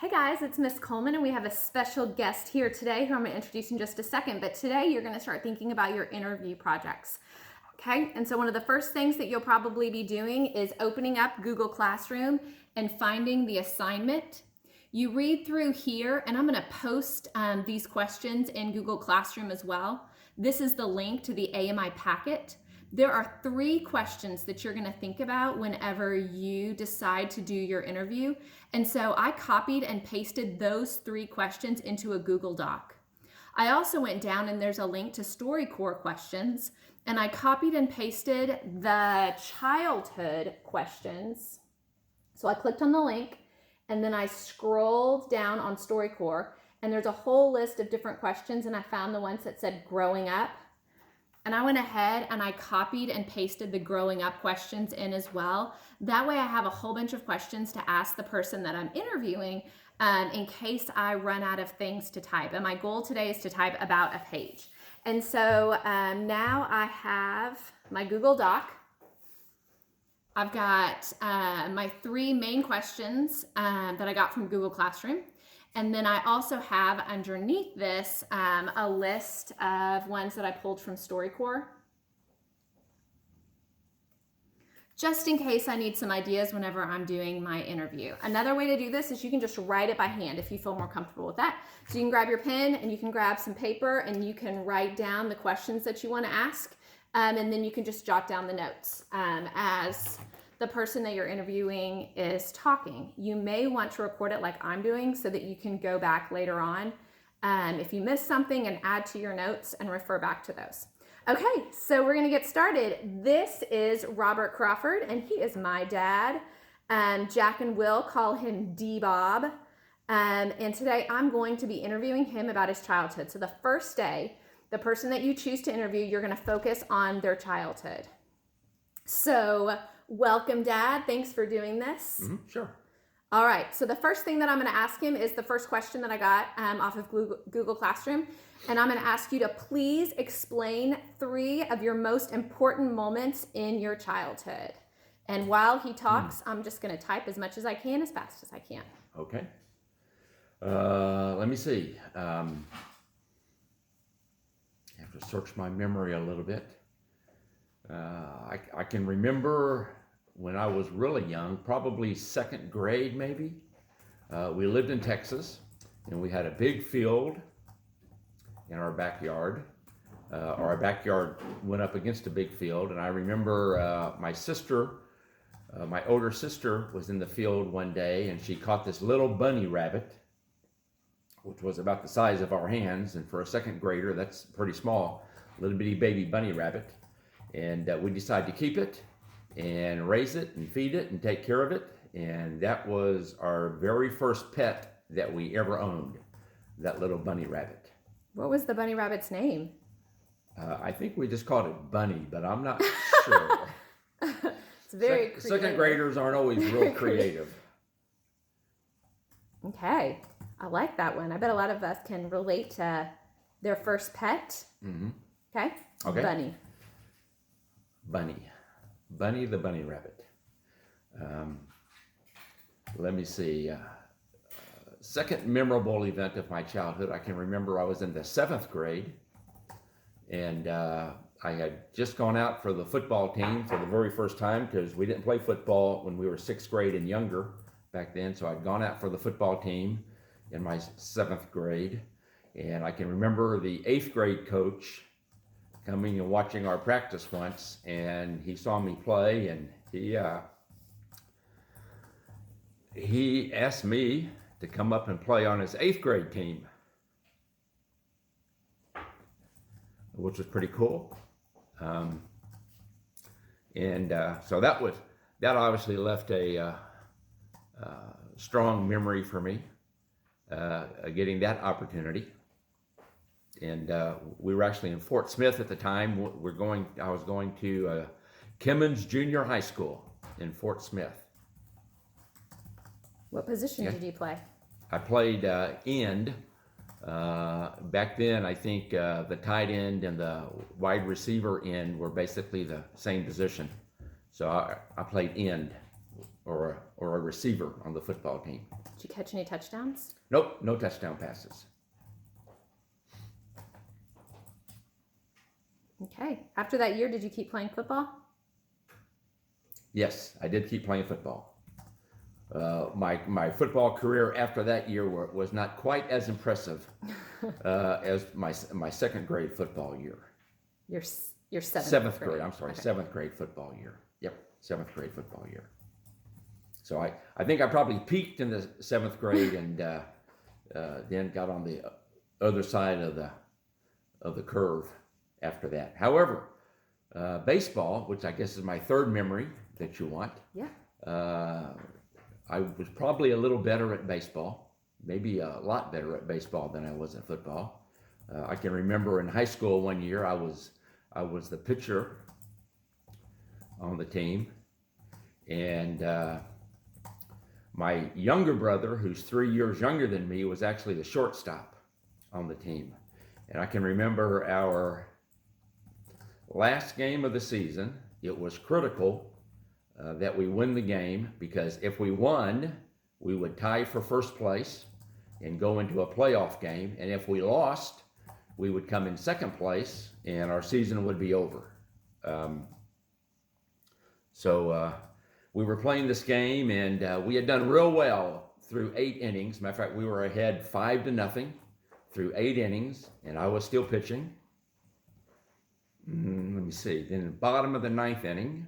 Hey guys, it's Miss Coleman, and we have a special guest here today who I'm going to introduce in just a second. But today you're going to start thinking about your interview projects. Okay, and so one of the first things that you'll probably be doing is opening up Google Classroom and finding the assignment. You read through here, and I'm going to post these questions in Google Classroom as well. This is the link to the AMI packet. There are 3 questions that you're going to think about whenever you decide to do your interview. And so I copied and pasted those 3 questions into a Google Doc. I also went down and there's a link to StoryCorps questions, and I copied and pasted the childhood questions. So I clicked on the link and then I scrolled down on StoryCorps, and there's a whole list of different questions, and I found the ones that said growing up. And I went ahead and I copied and pasted the growing up questions in as well. That way I have a whole bunch of questions to ask the person that I'm interviewing in case I run out of things to type. And my goal today is to type about a page. And so now I have my Google Doc. I've got my 3 main questions that I got from Google Classroom. And then I also have underneath this a list of ones that I pulled from StoryCorps, just in case I need some ideas whenever I'm doing my interview. Another way to do this is you can just write it by hand if you feel more comfortable with that. So you can grab your pen and you can grab some paper and you can write down the questions that you want to ask, and then you can just jot down the notes as the person that you're interviewing is talking. You may want to record it like I'm doing so that you can go back later on if you miss something and add to your notes and refer back to those. Okay, so we're gonna get started. This is Robert Crawford, and he is my dad. Jack and Will call him D-Bob. And today I'm going to be interviewing him about his childhood. So the first day, the person that you choose to interview, you're gonna focus on their childhood. So welcome, Dad. Thanks for doing this. Sure. All right. So the first thing that I'm going to ask him is the first question that I got off of Google Classroom. And I'm going to ask you to please explain 3 of your most important moments in your childhood. And while he talks, I'm just going to type as much as I can, as fast as I can. Okay. Let me see. I have to search my memory a little bit. I can remember when I was really young, probably 2nd grade maybe. We lived in Texas, and we had a big field in our backyard. Our backyard went up against a big field, and I remember my sister, my older sister, was in the field one day, and she caught this little bunny rabbit, which was about the size of our hands, and for a 2nd grader, that's pretty small, little bitty baby bunny rabbit. And we decided to keep it and raise it and feed it and take care of it. And that was our very first pet that we ever owned, that little bunny rabbit. What was the bunny rabbit's name? I think we just called it Bunny, but I'm not sure. It's very creative. 2nd graders aren't always real creative. Okay. I like that one. I bet a lot of us can relate to their first pet. Mm-hmm. Okay? Okay. Bunny the bunny rabbit. Let me see. Second memorable event of my childhood, I can remember I was in the 7th grade, and I had just gone out for the football team for the very first time, because we didn't play football when we were 6th grade and younger back then. So I'd gone out for the football team in my 7th grade, and I can remember the 8th grade coach coming and watching our practice once, and he saw me play, and he asked me to come up and play on his 8th grade team, which was pretty cool. So that obviously left a strong memory for me, getting that opportunity. And we were actually in Fort Smith at the time. I was going to Kimmons Junior High School in Fort Smith. What position did you play? I played end. Back then, I think the tight end and the wide receiver end were basically the same position. So I played end or a receiver on the football team. Did you catch any touchdowns? Nope, no touchdown passes. Okay. After that year, did you keep playing football? Yes, I did keep playing football. My football career after that year was not quite as impressive as my second grade football year. Your Seventh grade. grade. I'm sorry, Okay. seventh grade football year. Yep, seventh grade football year. So I think I probably peaked in the seventh grade and then got on the other side of the curve after that. However, baseball, which I guess is my third memory that you want, Yeah. I was probably a little better at baseball, maybe a lot better at baseball than I was at football. I can remember in high school one year I was the pitcher on the team, and my younger brother, who's 3 years younger than me, was actually the shortstop on the team. And I can remember our last game of the season. It was critical that we win the game, because if we won, we would tie for first place and go into a playoff game. And if we lost, we would come in second place and our season would be over. So we were playing this game, and we had done real well through 8 innings. Matter of fact, we were ahead 5-0 through 8 innings, and I was still pitching. Let me see. Then the bottom of the 9th inning,